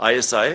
ISI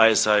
ISI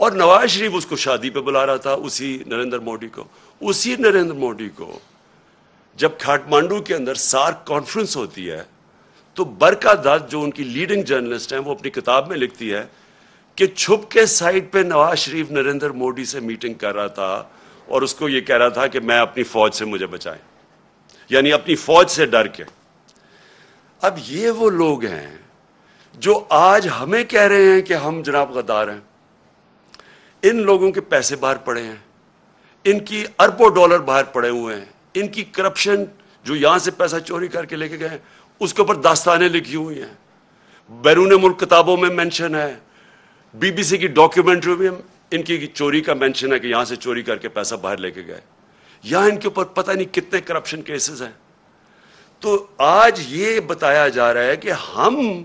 اور نواز شریف اس کو شادی پہ بلا رہا تھا، اسی نریندر موڈی کو. اسی نریندر موڈی کو جب کھاٹمانڈو کے اندر سارک کانفرنس ہوتی ہے تو برکا دت جو ان کی لیڈنگ جرنلسٹ ہیں وہ اپنی کتاب میں لکھتی ہے کہ چھپ کے سائٹ پہ نواز شریف نریندر موڈی سے میٹنگ کر رہا تھا اور اس کو یہ کہہ رہا تھا کہ میں اپنی فوج سے مجھے بچائیں، یعنی اپنی فوج سے ڈر کے. اب یہ وہ لوگ ہیں جو آج ہمیں کہہ رہے ہیں کہ ہم جناب غدار ہیں. ان لوگوں کے پیسے باہر پڑے ہیں، ان کی اربوں ڈالر باہر پڑے ہوئے ہیں، ان کی کرپشن جو یہاں سے پیسہ چوری کر کے لے کے گئے اس کے اوپر داستانیں لکھی ہوئی ہیں، بیرون ملک کتابوں میں مینشن ہے، بی بی سی کی ڈاکیومنٹری میں ان کی چوری کا مینشن ہے کہ یہاں سے چوری کر کے پیسہ باہر لے کے گئے. یہاں ان کے اوپر پتہ نہیں کتنے کرپشن کیسز ہیں. تو آج یہ بتایا جا رہا ہے کہ ہم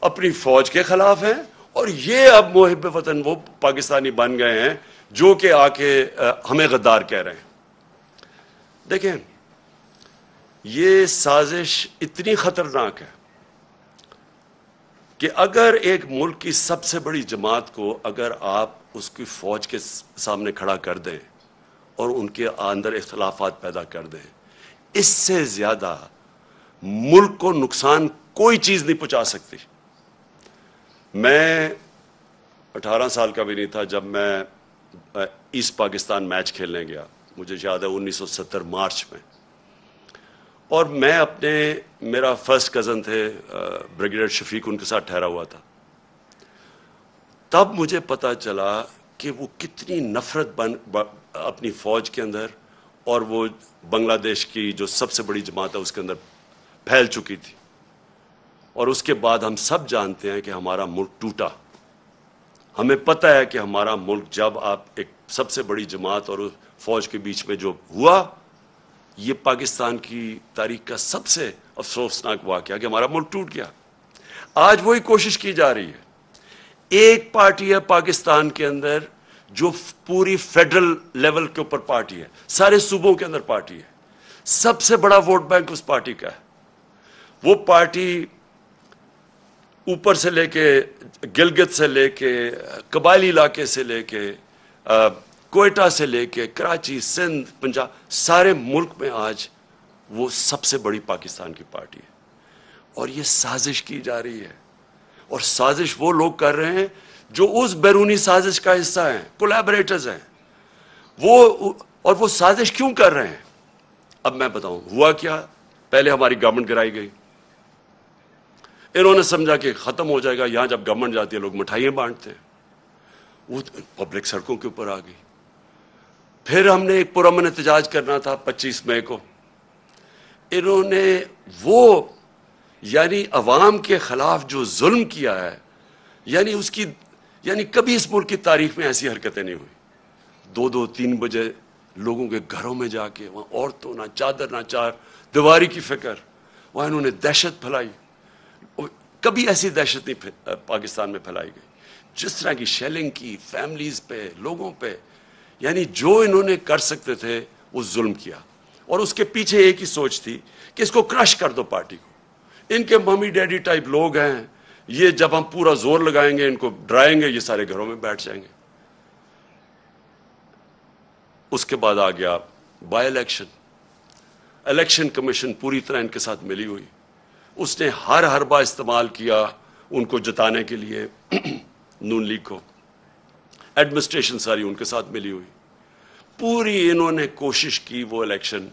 اپنی فوج کے خلاف ہیں اور یہ اب محب وطن وہ پاکستانی بن گئے ہیں جو کہ آ کے ہمیں غدار کہہ رہے ہیں. دیکھیں یہ سازش اتنی خطرناک ہے کہ اگر ایک ملک کی سب سے بڑی جماعت کو اگر آپ اس کی فوج کے سامنے کھڑا کر دیں اور ان کے اندر اختلافات پیدا کر دیں، اس سے زیادہ ملک کو نقصان کوئی چیز نہیں پہنچا سکتی. میں 18 سال کا بھی نہیں تھا جب میں ایسٹ پاکستان میچ کھیلنے گیا، مجھے یاد ہے 1970 مارچ میں، اور میں میرا فرسٹ کزن تھے بریگیڈیئر شفیق، ان کے ساتھ ٹھہرا ہوا تھا. تب مجھے پتا چلا کہ وہ کتنی نفرت اپنی فوج کے اندر اور وہ بنگلہ دیش کی جو سب سے بڑی جماعت ہے اس کے اندر پھیل چکی تھی. اور اس کے بعد ہم سب جانتے ہیں کہ ہمارا ملک ٹوٹا. ہمیں پتہ ہے کہ ہمارا ملک جب آپ ایک سب سے بڑی جماعت اور فوج کے بیچ میں جو ہوا، یہ پاکستان کی تاریخ کا سب سے افسوسناک واقعہ کہ ہمارا ملک ٹوٹ گیا. آج وہی کوشش کی جا رہی ہے. ایک پارٹی ہے پاکستان کے اندر جو پوری فیڈرل لیول کے اوپر پارٹی ہے، سارے صوبوں کے اندر پارٹی ہے، سب سے بڑا ووٹ بینک اس پارٹی کا ہے. وہ پارٹی اوپر سے لے کے گلگت سے لے کے قبائلی علاقے سے لے کے کوئٹہ سے لے کے کراچی، سندھ، پنجاب، سارے ملک میں آج وہ سب سے بڑی پاکستان کی پارٹی ہے. اور یہ سازش کی جا رہی ہے، اور سازش وہ لوگ کر رہے ہیں جو اس بیرونی سازش کا حصہ ہیں، کولیبریٹرز ہیں اور وہ سازش کیوں کر رہے ہیں؟ اب میں بتاؤں ہوا کیا. پہلے ہماری گورنمنٹ گرائی گئی، انہوں نے سمجھا کہ ختم ہو جائے گا. یہاں جب گورنمنٹ جاتی ہے لوگ مٹھائیاں بانٹتے ہیں، وہ پبلک سڑکوں کے اوپر آ گئی. پھر ہم نے ایک پرامن احتجاج کرنا تھا 25 مئی کو. انہوں نے وہ یعنی عوام کے خلاف جو ظلم کیا ہے، یعنی کبھی اس ملک کی تاریخ میں ایسی حرکتیں نہیں ہوئی. 2-3 بجے لوگوں کے گھروں میں جا کے وہاں عورتوں نہ چادر نہ چار دیواری کی فکر، وہاں انہوں نے دہشت پھیلائی. کبھی ایسی دہشت نہیں پاکستان میں پھیلائی گئی. جس طرح کی شیلنگ کی فیملیز پہ، لوگوں پہ، یعنی جو انہوں نے کر سکتے تھے وہ ظلم کیا. اور اس کے پیچھے ایک ہی سوچ تھی کہ اس کو کرش کر دو پارٹی کو. ان کے ممی ڈیڈی ٹائپ لوگ ہیں، یہ جب ہم پورا زور لگائیں گے، ان کو ڈرائیں گے، یہ سارے گھروں میں بیٹھ جائیں گے. اس کے بعد آ گیا بائی الیکشن کمیشن پوری طرح ان کے ساتھ ملی ہوئی. اس نے ہر حربہ استعمال کیا ان کو جتانے کے لیے نون لیگ کو. ایڈمنسٹریشن ساری ان کے ساتھ ملی ہوئی. پوری انہوں نے کوشش کی وہ الیکشن،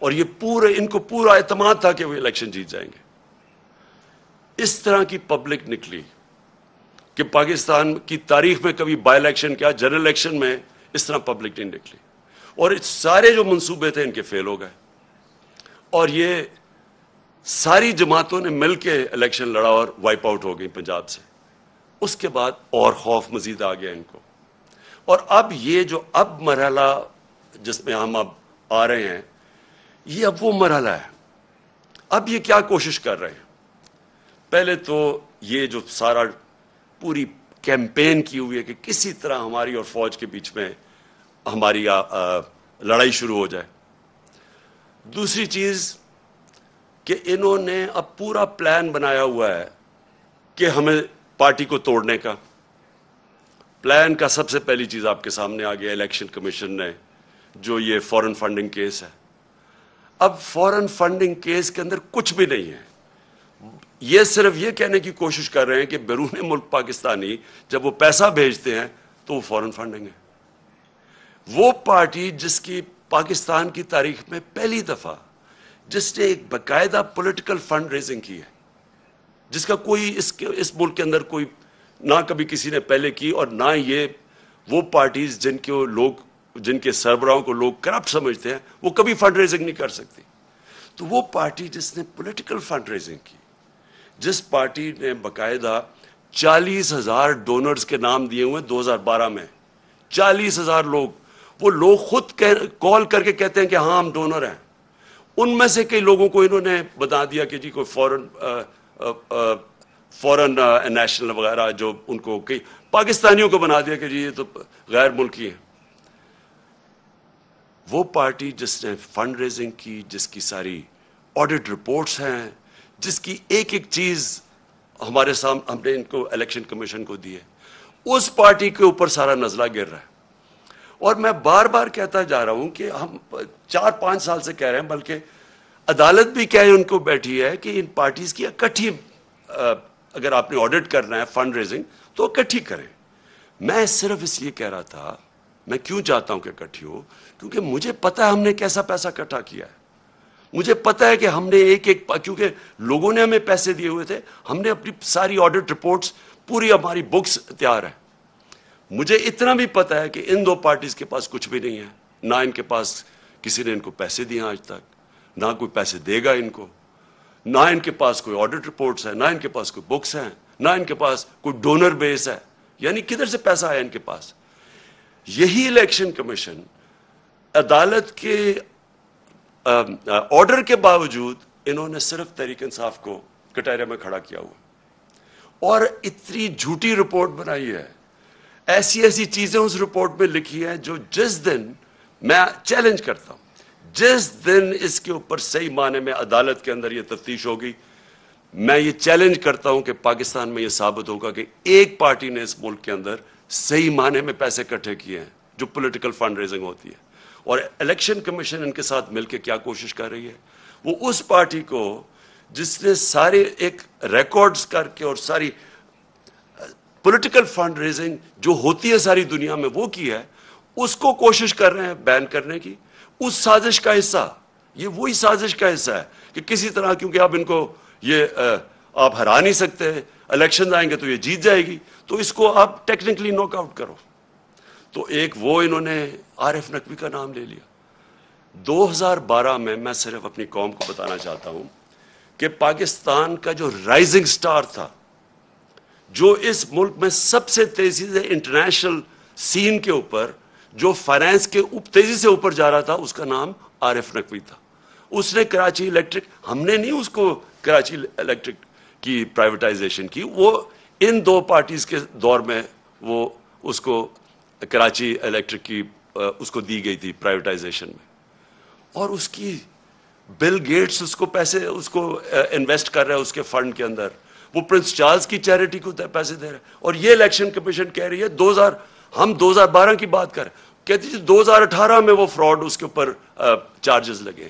اور ان کو پورا اعتماد تھا کہ وہ الیکشن جیت جائیں گے. اس طرح کی پبلک نکلی کہ پاکستان کی تاریخ میں کبھی بائی الیکشن کیا، جنرل الیکشن میں اس طرح پبلک نہیں نکلی. اور سارے جو منصوبے تھے ان کے فیل ہو گئے، اور یہ ساری جماعتوں نے مل کے الیکشن لڑا اور وائپ آؤٹ ہو گئی پنجاب سے. اس کے بعد اور خوف مزید آ گیا ان کو. اور اب یہ جو مرحلہ جس میں ہم اب آ رہے ہیں، یہ اب وہ مرحلہ ہے. اب یہ کیا کوشش کر رہے ہیں؟ پہلے تو یہ جو سارا پوری کیمپین کی ہوئی ہے کہ کسی طرح ہماری اور فوج کے بیچ میں ہماری لڑائی شروع ہو جائے. دوسری چیز کہ انہوں نے اب پورا پلان بنایا ہوا ہے کہ ہمیں پارٹی کو توڑنے کا. پلان کا سب سے پہلی چیز آپ کے سامنے آ گیا الیکشن کمیشن نے جو یہ فورن فنڈنگ کیس ہے. اب فورن فنڈنگ کیس کے اندر کچھ بھی نہیں ہے. یہ صرف یہ کہنے کی کوشش کر رہے ہیں کہ بیرون ملک پاکستانی جب وہ پیسہ بھیجتے ہیں تو وہ فورن فنڈنگ ہے. وہ پارٹی جس کی پاکستان کی تاریخ میں پہلی دفعہ جس نے ایک باقاعدہ پولیٹیکل فنڈ ریزنگ کی ہے, جس کا کوئی اس ملک کے اندر کوئی نہ کبھی کسی نے پہلے کی, اور نہ یہ وہ پارٹیز جن کے سربراہوں کو لوگ کرپٹ سمجھتے ہیں وہ کبھی فنڈ ریزنگ نہیں کر سکتی. تو وہ پارٹی جس نے پولیٹیکل فنڈ ریزنگ کی, جس پارٹی نے باقاعدہ 40,000 ڈونرز کے نام دیے ہوئے 2012 میں, 40,000 لوگ, وہ لوگ خود کال کر کے کہتے ہیں کہ ہاں ہم ڈونر ہیں. ان میں سے کئی لوگوں کو انہوں نے بتا دیا کہ جی کوئی فورن نیشنل وغیرہ, جو ان کو کئی پاکستانیوں کو بنا دیا کہ جی یہ تو غیر ملکی ہیں. وہ پارٹی جس نے فنڈ ریزنگ کی, جس کی ساری آڈٹ رپورٹس ہیں, جس کی ایک ایک چیز ہمارے سامنے ہم نے ان کو الیکشن کمیشن کو دی ہے, اس پارٹی کے اوپر سارا نزلہ گر رہا ہے. اور میں بار بار کہتا جا رہا ہوں کہ ہم 4-5 سال سے کہہ رہے ہیں, بلکہ عدالت بھی کہے ان کو بیٹھی ہے کہ ان پارٹیز کی اکٹھی, اگر آپ نے آڈٹ کرنا ہے فنڈ ریزنگ تو اکٹھی کریں. میں صرف اس لیے کہہ رہا تھا, میں کیوں چاہتا ہوں کہ اکٹھی ہو, کیونکہ مجھے پتا ہے ہم نے کیسا پیسہ اکٹھا کیا ہے. مجھے پتا ہے کہ ہم نے کیونکہ لوگوں نے ہمیں پیسے دیے ہوئے تھے, ہم نے اپنی ساری آڈٹ رپورٹس, پوری ہماری بکس تیار ہیں. مجھے اتنا بھی پتا ہے کہ ان دو پارٹیز کے پاس کچھ بھی نہیں ہے, نہ ان کے پاس کسی نے ان کو پیسے دیے آج تک, نہ کوئی پیسے دے گا ان کو, نہ ان کے پاس کوئی آڈٹ رپورٹس ہیں, نہ ان کے پاس کوئی بکس ہیں, نہ ان کے پاس کوئی ڈونر بیس ہے. یعنی کدھر سے پیسہ آیا ان کے پاس. یہی الیکشن کمیشن عدالت کے آرڈر کے باوجود انہوں نے صرف تحریک انصاف کو کٹہرے میں کھڑا کیا ہوا, اور اتنی جھوٹی رپورٹ بنائی ہے, ایسی چیزیں اس رپورٹ میں لکھی ہیں جو جس دن میں چیلنج کرتا ہوں, جس دن اس کے اوپر صحیح معنی میں عدالت کے اندر یہ تفتیش ہوگی, میں یہ چیلنج کرتا ہوں کہ پاکستان میں یہ ثابت ہوگا کہ ایک پارٹی نے اس ملک کے اندر صحیح معنی میں پیسے اکٹھے کیے ہیں جو پولیٹیکل فنڈ ریزنگ ہوتی ہے. اور الیکشن کمیشن ان کے ساتھ مل کے کیا کوشش کر رہی ہے, وہ اس پارٹی کو جس نے سارے ایک ریکارڈز کر کے اور ساری پولیٹیکل فنڈ ریزنگ جو ہوتی ہے ساری دنیا میں وہ کی ہے, اس کو کوشش کر رہے ہیں بین کرنے کی. اس سازش کا حصہ, یہ وہی سازش کا حصہ ہے کہ کسی طرح, کیونکہ اب ان کو یہ آپ ہرا نہیں سکتے, الیکشن آئیں گے تو یہ جیت جائے گی, تو اس کو آپ ٹیکنیکلی ناک آؤٹ کرو. تو ایک وہ انہوں نے عارف نقوی کا نام لے لیا. 2012 میں صرف اپنی قوم کو بتانا چاہتا ہوں کہ پاکستان کا جو رائزنگ سٹار تھا, جو اس ملک میں سب سے تیزی سے انٹرنیشنل سین کے اوپر جو فائنانس کے تیزی سے اوپر جا رہا تھا, اس کا نام عارف نقوی تھا. اس نے کراچی الیکٹرک, ہم نے نہیں اس کو کراچی الیکٹرک کی پرائیویٹائزیشن کی, وہ ان دو پارٹیز کے دور میں وہ اس کو کراچی الیکٹرک کی اس کو دی گئی تھی پرائیویٹائزیشن میں, اور اس کی بل گیٹس اس کو پیسے اس کو انویسٹ کر رہا ہے اس کے فنڈ کے اندر, وہ پرنس چارلز کی چیریٹی کو پیسے دے رہے ہیں. اور یہ الیکشن کمیشن کہہ رہی ہے ہم 2012 کی بات کریں, کہتی تھی 2018 میں وہ فراڈ اس کے اوپر چارجز لگے.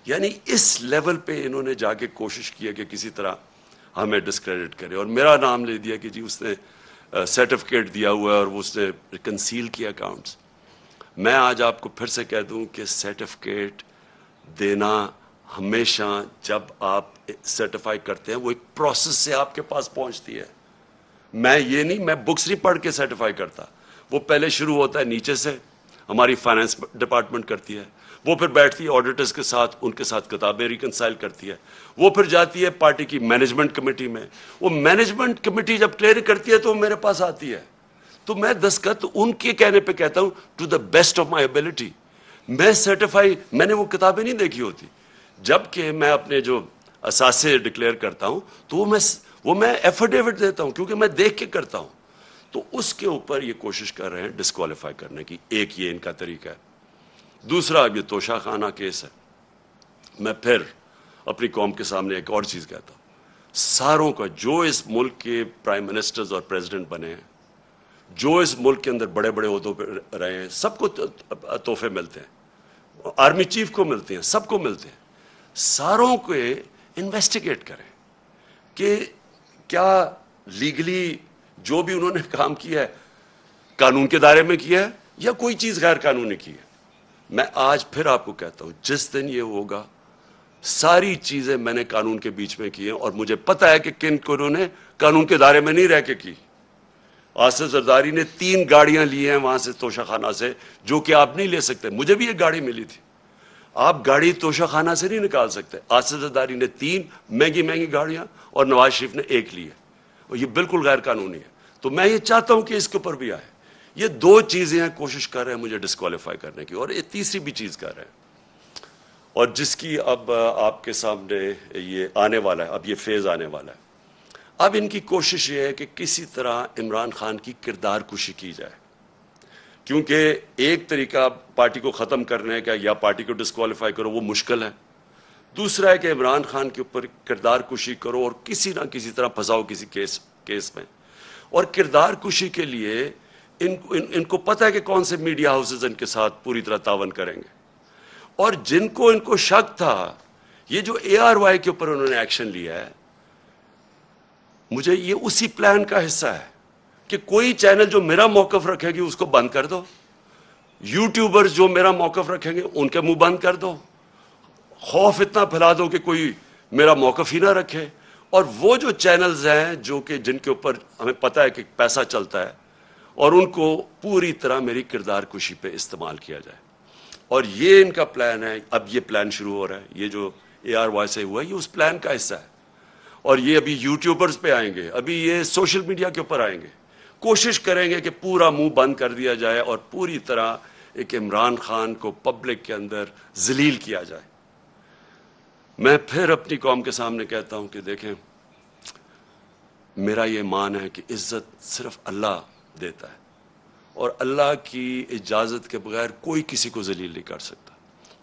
یعنی اس لیول پہ انہوں نے جا کے کوشش کی ہے کہ کسی طرح ہمیں ڈسکریڈٹ کرے, اور میرا نام لے دیا کہ جی اس نے سرٹیفکیٹ دیا ہوا ہے اور وہ اس نے کنسیل کیا اکاؤنٹس. میں آج آپ کو پھر سے کہہ دوں کہ سرٹیفکیٹ دینا ہمیشہ, جب آپ سرٹیفائی کرتے ہیں وہ ایک پروسیس سے آپ کے پاس پہنچتی ہے. میں بکس نہیں پڑھ کے سرٹیفائی کرتا, وہ پہلے شروع ہوتا ہے نیچے سے, ہماری فائنانس ڈپارٹمنٹ کرتی ہے, وہ پھر بیٹھتی ہے آڈیٹرز کے ساتھ, ان کے ساتھ کتابیں ریکنسائل کرتی ہے, وہ پھر جاتی ہے پارٹی کی مینجمنٹ کمیٹی میں, وہ مینجمنٹ کمیٹی جب کلیئر کرتی ہے تو میرے پاس آتی ہے, تو میں دستخط ان کے کہنے پہ کہتا ہوں to the best of my ability. میں سرٹیفائی, میں نے وہ کتابیں نہیں دیکھی ہوتی, جبکہ میں اپنے جو اثاثے ڈکلیئر کرتا ہوں تو وہ میں ایفیڈیوٹ دیتا ہوں کیونکہ میں دیکھ کے کرتا ہوں. تو اس کے اوپر یہ کوشش کر رہے ہیں ڈسکوالیفائی کرنے کی. ایک یہ ان کا طریقہ ہے. دوسرا یہ توشہ خانہ کیس ہے. میں پھر اپنی قوم کے سامنے ایک اور چیز کہتا ہوں, ساروں کا جو اس ملک کے پرائم منسٹرز اور پریزیڈنٹ بنے ہیں جو اس ملک کے اندر بڑے بڑے عہدوں پہ رہے ہیں سب کو تحفے ملتے ہیں, آرمی چیف کو ملتے ہیں, سب کو ملتے ہیں. ساروں کو انویسٹیگیٹ کریں کہ کیا لیگلی جو بھی انہوں نے کام کیا ہے قانون کے دائرے میں کیا ہے یا کوئی چیز غیر قانونی کی ہے. میں آج پھر آپ کو کہتا ہوں, جس دن یہ ہوگا ساری چیزیں میں نے قانون کے بیچ میں کی ہیں, اور مجھے پتا ہے کہ کن کو انہوں نے قانون کے دائرے میں نہیں رہ کے کی. آصف زرداری نے 3 گاڑیاں لی ہیں وہاں سے توشہ خانہ سے, جو کہ آپ نہیں لے سکتے. مجھے بھی ایک گاڑی ملی تھی, آپ گاڑی توشہ خانہ سے نہیں نکال سکتے. آصف زرداری نے 3 مہنگی گاڑیاں اور نواز شریف نے 1 لی ہے, اور یہ بالکل غیر قانونی ہے. تو میں یہ چاہتا ہوں کہ اس کے اوپر بھی آئے. یہ 2 چیزیں ہیں کوشش کر رہے ہیں مجھے ڈسکوالیفائی کرنے کی, اور یہ تیسری بھی چیز کر رہے ہیں, اور جس کی اب آپ کے سامنے یہ آنے والا ہے, اب یہ فیز آنے والا ہے. اب ان کی کوشش یہ ہے کہ کسی طرح عمران خان کی کردار کشی کی جائے, کیونکہ ایک طریقہ پارٹی کو ختم کرنے کا یا پارٹی کو ڈسکوالیفائی کرو وہ مشکل ہے, دوسرا ہے کہ عمران خان کے اوپر کردار کشی کرو اور کسی نہ کسی طرح پھنساؤ کسی کیس میں. اور کردار کشی کے لیے ان کو پتہ ہے کہ کون سے میڈیا ہاؤسز ان کے ساتھ پوری طرح تعاون کریں گے, اور جن کو ان کو شک تھا, یہ جو ARY کے اوپر انہوں نے ایکشن لیا ہے, مجھے یہ اسی پلان کا حصہ ہے کہ کوئی چینل جو میرا موقف رکھے گی اس کو بند کر دو, یوٹیوبرز جو میرا موقف رکھیں گے ان کے منہ بند کر دو, خوف اتنا پھیلا دو کہ کوئی میرا موقف ہی نہ رکھے, اور وہ جو چینلز ہیں جو کہ جن کے اوپر ہمیں پتہ ہے کہ پیسہ چلتا ہے, اور ان کو پوری طرح میری کردار کشی پہ استعمال کیا جائے. اور یہ ان کا پلان ہے. اب یہ پلان شروع ہو رہا ہے, یہ جو ARY سے ہوا ہے یہ اس پلان کا حصہ ہے, اور یہ ابھی یوٹیوبرز پہ آئیں گے, ابھی یہ سوشل میڈیا کے اوپر آئیں گے, کوشش کریں گے کہ پورا منہ بند کر دیا جائے اور پوری طرح ایک عمران خان کو پبلک کے اندر ذلیل کیا جائے. میں پھر اپنی قوم کے سامنے کہتا ہوں کہ دیکھیں, میرا یہ مان ہے کہ عزت صرف اللہ دیتا ہے, اور اللہ کی اجازت کے بغیر کوئی کسی کو ذلیل نہیں کر سکتا.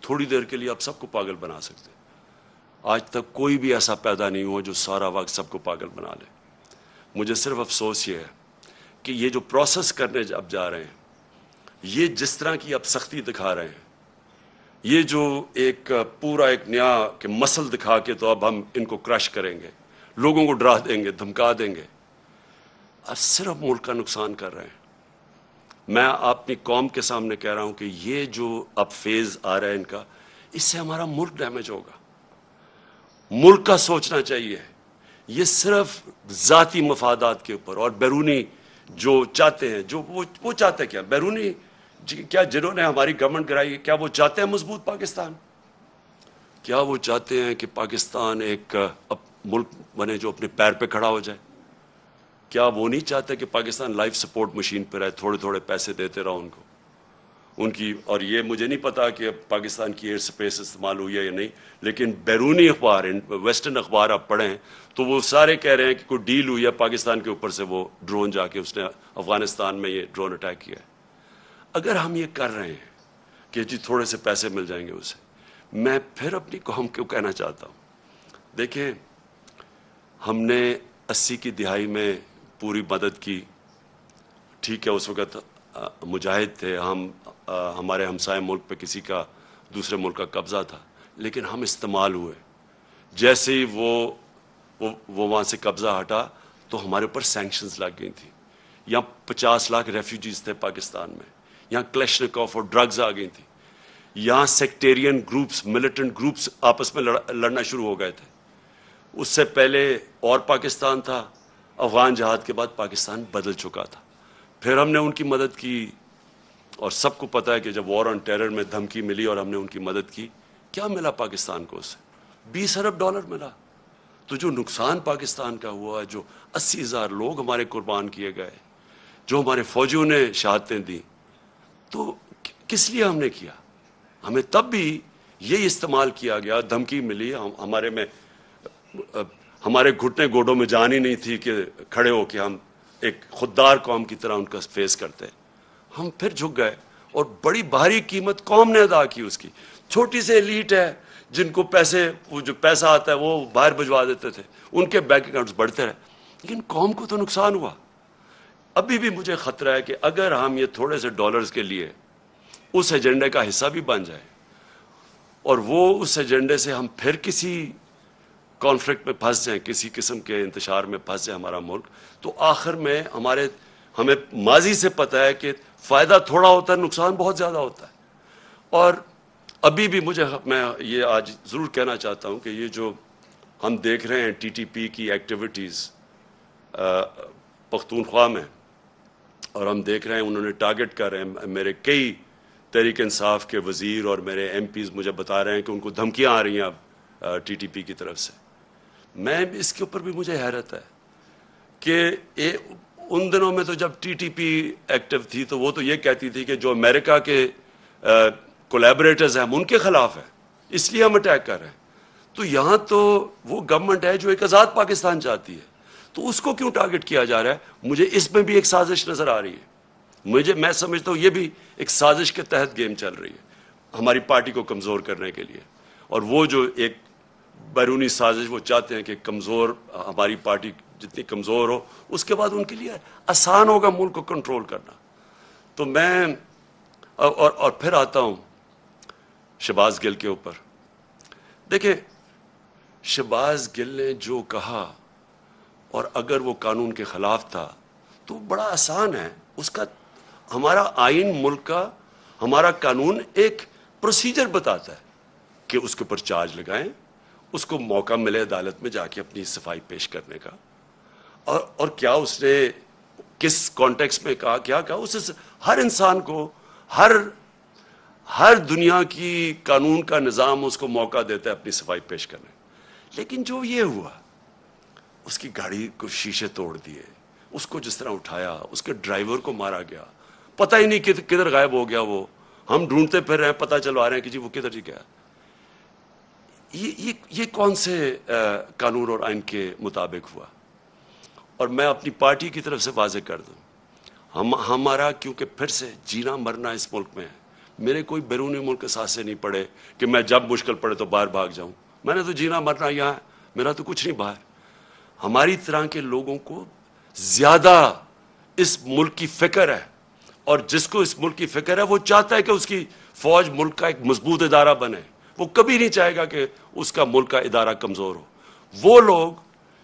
تھوڑی دیر کے لیے آپ سب کو پاگل بنا سکتے ہیں, آج تک کوئی بھی ایسا پیدا نہیں ہوا جو سارا وقت سب کو پاگل بنا لے. مجھے صرف افسوس یہ ہے کہ یہ جو پروسیس کرنے اب جا رہے ہیں, یہ جس طرح کی اب سختی دکھا رہے ہیں, یہ جو ایک پورا ایک نیا کہ مسل دکھا کے تو اب ہم ان کو کرش کریں گے, لوگوں کو ڈرا دیں گے, دھمکا دیں گے, اب صرف ملک کا نقصان کر رہے ہیں. میں اپنی قوم کے سامنے کہہ رہا ہوں کہ یہ جو اب فیز آ رہا ہے ان کا, اس سے ہمارا ملک ڈیمیج ہوگا. ملک کا سوچنا چاہیے. یہ صرف ذاتی مفادات کے اوپر اور بیرونی جو چاہتے ہیں, جو وہ چاہتے ہیں کیا بیرونی, کیا جنہوں نے ہماری گورنمنٹ گرائی, کیا وہ چاہتے ہیں مضبوط پاکستان؟ کیا وہ چاہتے ہیں کہ پاکستان ایک ملک بنے جو اپنے پیر پہ کھڑا ہو جائے؟ کیا وہ نہیں چاہتے کہ پاکستان لائف سپورٹ مشین پہ رہے, تھوڑے تھوڑے پیسے دیتے رہو ان کو, ان کی؟ اور یہ مجھے نہیں پتا کہ پاکستان کی ایئر سپیس استعمال ہوئی ہے یا نہیں, لیکن بیرونی اخبار, ویسٹرن اخبار آپ پڑھیں تو وہ سارے کہہ رہے ہیں کہ کوئی ڈیل ہوئی ہے پاکستان کے اوپر سے, وہ ڈرون جا کے اس نے افغانستان میں یہ ڈرون اٹیک کیا ہے. اگر ہم یہ کر رہے ہیں کہ جی تھوڑے سے پیسے مل جائیں گے اسے, میں پھر اپنی قوم کو کہنا چاہتا ہوں, دیکھیں ہم نے 80 کی دہائی میں پوری مدد کی, ٹھیک ہے اس وقت مجاہد تھے ہم, ہمارے ہمسائے ملک پہ کسی کا دوسرے ملک کا قبضہ تھا, لیکن ہم استعمال ہوئے. جیسے ہی وہ وہاں سے قبضہ ہٹا تو ہمارے اوپر سینکشنز لگ گئی تھیں. یہاں 50 لاکھ ریفیوجیز تھے پاکستان میں, یہاں کلیشنکوف اور ڈرگز آ گئی تھیں, یہاں سیکٹیرین گروپس, ملیٹنٹ گروپس آپس میں لڑنا شروع ہو گئے تھے. اس سے پہلے اور پاکستان تھا, افغان جہاد کے بعد پاکستان بدل چکا تھا. پھر ہم نے ان کی مدد کی, اور سب کو پتہ ہے کہ جب وار آن ٹیرر میں دھمکی ملی اور ہم نے ان کی مدد کی, کیا ملا پاکستان کو؟ اسے $20 ارب ملا. تو جو نقصان پاکستان کا ہوا, جو 80,000 لوگ ہمارے قربان کیے گئے, جو ہمارے فوجیوں نے شہادتیں دیں, تو کس لیے ہم نے کیا؟ ہمیں تب بھی یہ استعمال کیا گیا, دھمکی ملی, ہمارے گھٹنے گوڈوں میں جان ہی نہیں تھی کہ کھڑے ہو کے ہم ایک خوددار قوم کی طرح ان کا فیس کرتے. ہم پھر جھک گئے, اور بڑی بھاری قیمت قوم نے ادا کی اس کی. چھوٹی سے ایلیٹ ہے جن کو وہ جو پیسہ آتا ہے وہ باہر بھجوا دیتے تھے, ان کے بینک اکاؤنٹس بڑھتے رہے, لیکن قوم کو تو نقصان ہوا. ابھی بھی مجھے خطرہ ہے کہ اگر ہم یہ تھوڑے سے ڈالرز کے لیے اس ایجنڈے کا حصہ بھی بن جائیں اور وہ اس ایجنڈے سے ہم پھر کسی کانفلکٹ میں پھنس جائیں, کسی قسم کے انتشار میں پھنس جائے ہمارا ملک, تو آخر میں ہمیں ماضی سے پتہ ہے کہ فائدہ تھوڑا ہوتا ہے, نقصان بہت زیادہ ہوتا ہے. اور ابھی بھی میں یہ آج ضرور کہنا چاہتا ہوں کہ یہ جو ہم دیکھ رہے ہیں ٹی ٹی پی کی ایکٹیویٹیز پختونخوا میں, اور ہم دیکھ رہے ہیں انہوں نے ٹارگٹ کر رہے ہیں, میرے کئی تحریک انصاف کے وزیر اور میرے ایم پیز مجھے بتا رہے ہیں کہ ان کو دھمکیاں آ رہی ہیں اب ٹی ٹی پی کی طرف سے. میں اس کے اوپر بھی مجھے حیرت ہے کہ ان دنوں میں تو جب ٹی ٹی پی ایکٹیو تھی تو وہ تو یہ کہتی تھی کہ جو امریکہ کے کولیبریٹرز ہیں ہم ان کے خلاف ہیں, اس لیے ہم اٹیک کر رہے ہیں. تو یہاں تو وہ گورنمنٹ ہے جو ایک آزاد پاکستان چاہتی ہے, تو اس کو کیوں ٹارگٹ کیا جا رہا ہے؟ مجھے اس میں بھی ایک سازش نظر آ رہی ہے. میں سمجھتا ہوں یہ بھی ایک سازش کے تحت گیم چل رہی ہے ہماری پارٹی کو کمزور کرنے کے لیے. اور وہ جو ایک بیرونی سازش وہ چاہتے ہیں کہ ہماری پارٹی جتنی کمزور ہو, اس کے بعد ان کے لیے آسان ہوگا ملک کو کنٹرول کرنا. تو میں اور پھر آتا ہوں شہباز گل کے اوپر. دیکھیں, شہباز گل نے جو کہا اور اگر وہ قانون کے خلاف تھا تو بڑا آسان ہے. اس کا ہمارا آئین ملک کا, ہمارا قانون ایک پروسیجر بتاتا ہے کہ اس کے اوپر چارج لگائیں, اس کو موقع ملے عدالت میں جا کے اپنی صفائی پیش کرنے کا. اور کیا اس نے کس کانٹیکس میں کہا, کیا کہا, اسے ہر انسان کو ہر دنیا کی قانون کا نظام اس کو موقع دیتا ہے اپنی صفائی پیش کرنے. لیکن جو یہ ہوا, اس کی گاڑی کو شیشے توڑ دیے, اس کو جس طرح اٹھایا, اس کے ڈرائیور کو مارا گیا, پتہ ہی نہیں کدھر غائب ہو گیا وہ, ہم ڈھونڈتے پھر رہے ہیں, پتہ چلوا رہے ہیں کہ جی وہ کدھر جی گیا. یہ کون سے قانون اور آئین کے مطابق ہوا؟ اور میں اپنی پارٹی کی طرف سے واضح کر دوں, ہمارا کیونکہ پھر سے جینا مرنا اس ملک میں ہے. میرے کوئی بیرونی ملک کے ساتھ سے نہیں پڑے کہ میں جب مشکل پڑے تو باہر بھاگ جاؤں. میں نے تو جینا مرنا یہاں ہے, میرا تو کچھ نہیں باہر. ہماری طرح کے لوگوں کو زیادہ اس ملک کی فکر ہے, اور جس کو اس ملک کی فکر ہے وہ چاہتا ہے کہ اس کی فوج ملک کا ایک مضبوط ادارہ بنے. وہ کبھی نہیں چاہے گا کہ اس کا ملک کا ادارہ کمزور ہو. وہ لوگ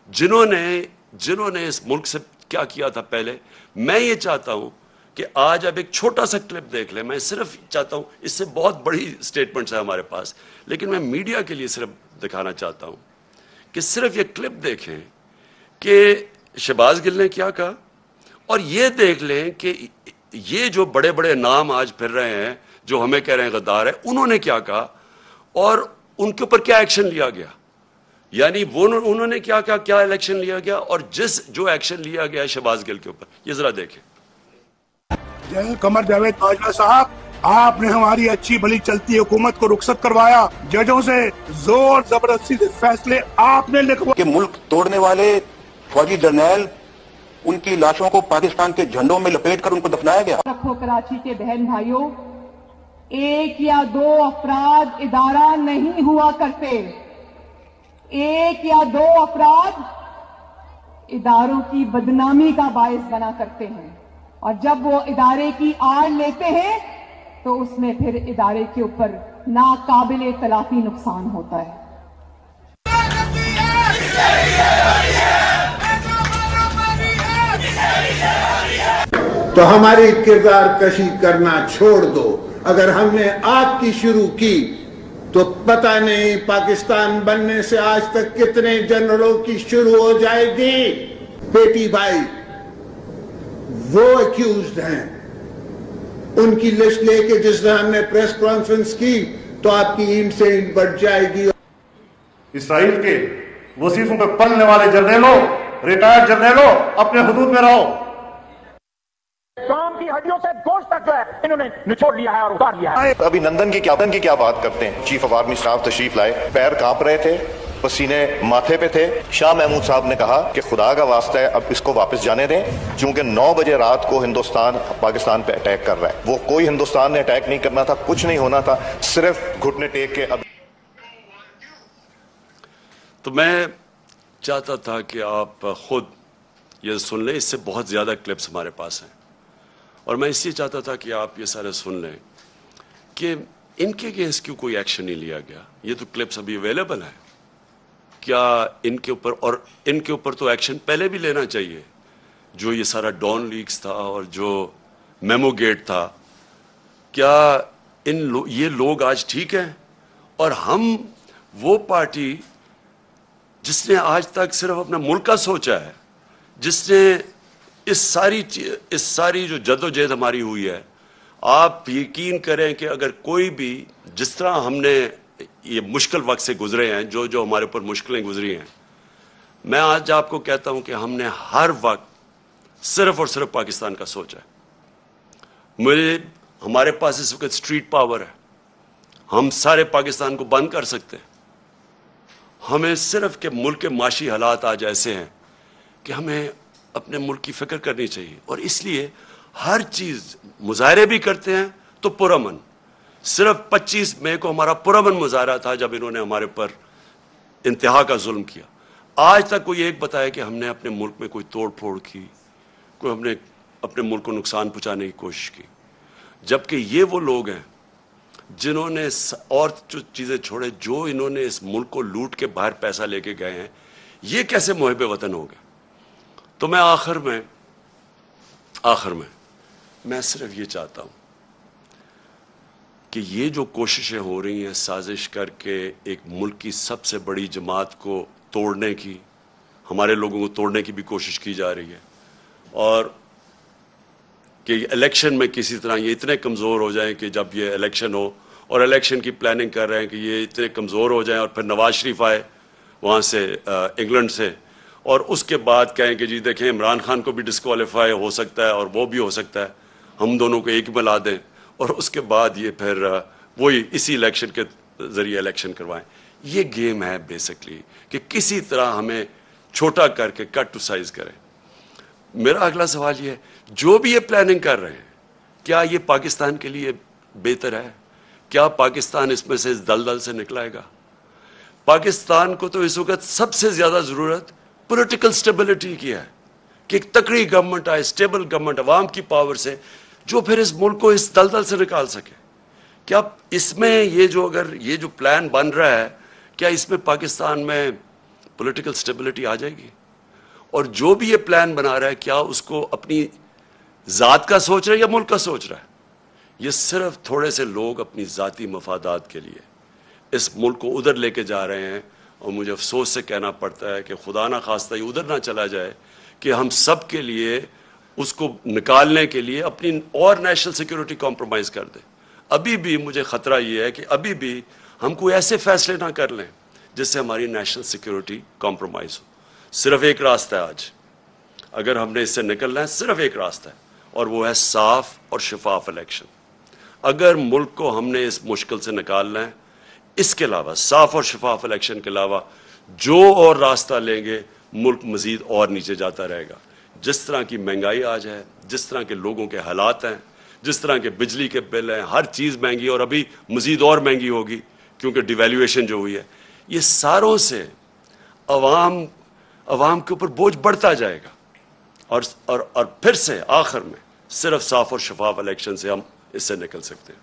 جنہوں نے اس ملک سے کیا کیا تھا پہلے, میں یہ چاہتا ہوں کہ آج اب ایک چھوٹا سا کلپ دیکھ لیں. میں صرف چاہتا ہوں, اس سے بہت بڑی سٹیٹمنٹس ہیں ہمارے پاس, لیکن میں میڈیا کے لیے صرف دکھانا چاہتا ہوں کہ صرف یہ کلپ دیکھیں کہ شہباز گل نے کیا کہا, اور یہ دیکھ لیں کہ یہ جو بڑے بڑے نام آج پھر رہے ہیں جو ہمیں کہہ رہے ہیں غدار ہے, انہوں نے کیا کہا اور ان کے اوپر کیا ایکشن لیا گیا. یعنی انہوں نے کیا ایکشن لیا گیا, اور جو ایکشن لیا گیا شہباز گل کے اوپر, یہ ذرا دیکھیں. قمر جاوید باجوہ صاحب, آپ نے ہماری اچھی بھلی چلتی حکومت کو رخصت کروایا, ججوں سے زور زبردستی سے فیصلے آپ نے لکھوا کہ ملک توڑنے والے فوجی جرنیل, ان کی لاشوں کو پاکستان کے جھنڈوں میں لپیٹ کر ان کو دفنایا گیا. رکھو کراچی کے بہن بھائیوں, ایک یا دو افراد ادارہ نہیں ہوا کرتے. ایک یا دو افراد اداروں کی بدنامی کا باعث بنا کرتے ہیں, اور جب وہ ادارے کی آڑ لیتے ہیں تو اس میں پھر ادارے کے اوپر ناقابل تلافی نقصان ہوتا ہے. تو ہماری کردار کشی کرنا چھوڑ دو. اگر ہم نے آپ کی شروع کی تو پتہ نہیں پاکستان بننے سے آج تک کتنے جنرلوں کی شروع ہو جائے گی. بیٹی بھائی وہ ایکیوزڈ ہیں, ان کی لسٹ لے کے جس دن ہم نے پریس کانفرنس کی تو آپ کی اینٹ سے اینٹ بڑھ جائے گی. اسرائیل کے وظیفوں پہ پلنے والے جرنیلوں, ریٹائرڈ جرنیلوں, اپنے حدود میں رہو. کام کی ہڈیوں سے گوشت تک جو ہے انہوں نے نچوڑ لیا ہے اور اتار لیا ہے. ابھی نندن کی کیا بات کرتے ہیں. چیف آف آرمی اسٹاف تشریف لائے, پیر کانپ رہے تھے, پسینے ماتھے پہ تھے. شاہ محمود صاحب نے کہا کہ خدا کا واسطہ ہے اب اس کو واپس جانے دیں, چونکہ 9 بجے رات کو ہندوستان پاکستان پہ اٹیک کر رہا ہے. وہ کوئی ہندوستان نے اٹیک نہیں کرنا تھا, کچھ نہیں ہونا تھا, صرف گھٹنے ٹیک کے. اب تو میں چاہتا تھا کہ آپ خود یہ سن لیں, اس سے بہت زیادہ کلپس ہمارے پاس ہیں, اور میں اس لیے چاہتا تھا کہ آپ یہ سارے سن لیں کہ ان کے اگینسٹ کیوں کوئی ایکشن نہیں لیا گیا. یہ تو کلپس ابھی اویلیبل ہیں, کیا ان کے اوپر, اور ان کے اوپر تو ایکشن پہلے بھی لینا چاہیے. جو یہ سارا ڈان لیکس تھا اور جو میمو گیٹ تھا, کیا یہ لوگ آج ٹھیک ہیں؟ اور ہم وہ پارٹی جس نے آج تک صرف اپنا ملک کا سوچا ہے, جس نے اس ساری جو جدوجہد ہماری ہوئی ہے, آپ یقین کریں کہ اگر کوئی بھی, جس طرح ہم نے یہ مشکل وقت سے گزرے ہیں, جو ہمارے اوپر مشکلیں گزری ہیں, میں آج آپ کو کہتا ہوں کہ ہم نے ہر وقت صرف اور صرف پاکستان کا سوچا ہے. ہمارے پاس اس وقت اسٹریٹ پاور ہے, ہم سارے پاکستان کو بند کر سکتے ہیں. ہمیں صرف کہ ملک کے معاشی حالات آج ایسے ہیں کہ ہمیں اپنے ملک کی فکر کرنی چاہیے, اور اس لیے ہر چیز, مظاہرے بھی کرتے ہیں تو پرامن. صرف 25 مئی کو ہمارا پرامن مظاہرہ تھا جب انہوں نے ہمارے پر انتہا کا ظلم کیا. آج تک کوئی ایک بتایا کہ ہم نے اپنے ملک میں کوئی توڑ پھوڑ کی, کوئی ہم نے اپنے ملک کو نقصان پہنچانے کی کوشش کی, جبکہ یہ وہ لوگ ہیں جنہوں نے اور جو چیزیں چھوڑے, جو انہوں نے اس ملک کو لوٹ کے باہر پیسہ لے کے گئے ہیں. یہ کیسے محب وطن ہو گئے؟ تو میں آخر میں میں صرف یہ چاہتا ہوں کہ یہ جو کوششیں ہو رہی ہیں سازش کر کے ایک ملک کی سب سے بڑی جماعت کو توڑنے کی, ہمارے لوگوں کو توڑنے کی بھی کوشش کی جا رہی ہے, اور کہ الیکشن میں کسی طرح یہ اتنے کمزور ہو جائیں کہ جب یہ الیکشن ہو, اور الیکشن کی پلاننگ کر رہے ہیں کہ یہ اتنے کمزور ہو جائیں اور پھر نواز شریف آئے وہاں سے انگلینڈ سے, اور اس کے بعد کہیں کہ جی دیکھیں عمران خان کو بھی ڈسکوالیفائی ہو سکتا ہے اور وہ بھی ہو سکتا ہے, ہم دونوں کو ایک ملا دیں, اور اس کے بعد یہ پھر وہی اسی الیکشن کے ذریعے الیکشن کروائیں. یہ گیم ہے بیسکلی کہ کسی طرح ہمیں چھوٹا کر کے کٹ ٹو سائز کریں. میرا اگلا سوال یہ ہے, جو بھی یہ پلاننگ کر رہے ہیں, کیا یہ پاکستان کے لیے بہتر ہے؟ کیا پاکستان اس میں سے اس دلدل سے نکلائے گا؟ پاکستان کو تو اس وقت سب سے زیادہ ضرورت پولیٹیکل سٹیبلٹی کی ہے, کہ ایک تکڑی گورنمنٹ آئے, اسٹیبل گورنمنٹ عوام کی پاور سے, جو پھر اس ملک کو اس دلدل سے نکال سکے. کیا اس میں یہ جو پلان بن رہا ہے, کیا اس میں پاکستان میں پولیٹیکل سٹیبلٹی آ جائے گی؟ اور جو بھی یہ پلان بنا رہا ہے, کیا اس کو اپنی ذات کا سوچ رہا ہے یا ملک کا سوچ رہا ہے؟ یہ صرف تھوڑے سے لوگ اپنی ذاتی مفادات کے لیے اس ملک کو ادھر لے کے جا رہے ہیں, اور مجھے افسوس سے کہنا پڑتا ہے کہ خدا نہ خواستہ یہ ادھر نہ چلا جائے کہ ہم سب کے لیے اس کو نکالنے کے لیے اپنی اور نیشنل سیکیورٹی کمپرومائز کر دیں. ابھی بھی مجھے خطرہ یہ ہے کہ ابھی بھی ہم کوئی ایسے فیصلے نہ کر لیں جس سے ہماری نیشنل سیکیورٹی کمپرومائز ہو. صرف ایک راستہ ہے آج, اگر ہم نے اس سے نکلنا ہے, صرف ایک راستہ ہے, اور وہ ہے صاف اور شفاف الیکشن. اگر ملک کو ہم نے اس مشکل سے نکالنا ہے, اس کے علاوہ صاف اور شفاف الیکشن کے علاوہ جو اور راستہ لیں گے, ملک مزید اور نیچے جاتا رہے گا. جس طرح کی مہنگائی آج ہے, جس طرح کے لوگوں کے حالات ہیں, جس طرح کے بجلی کے بل ہیں, ہر چیز مہنگی, اور ابھی مزید اور مہنگی ہوگی کیونکہ ڈیویلیویشن جو ہوئی ہے, یہ ساروں سے عوام کے اوپر بوجھ بڑھتا جائے گا. اور پھر سے آخر میں صرف صاف اور شفاف الیکشن سے ہم اس سے نکل سکتے ہیں.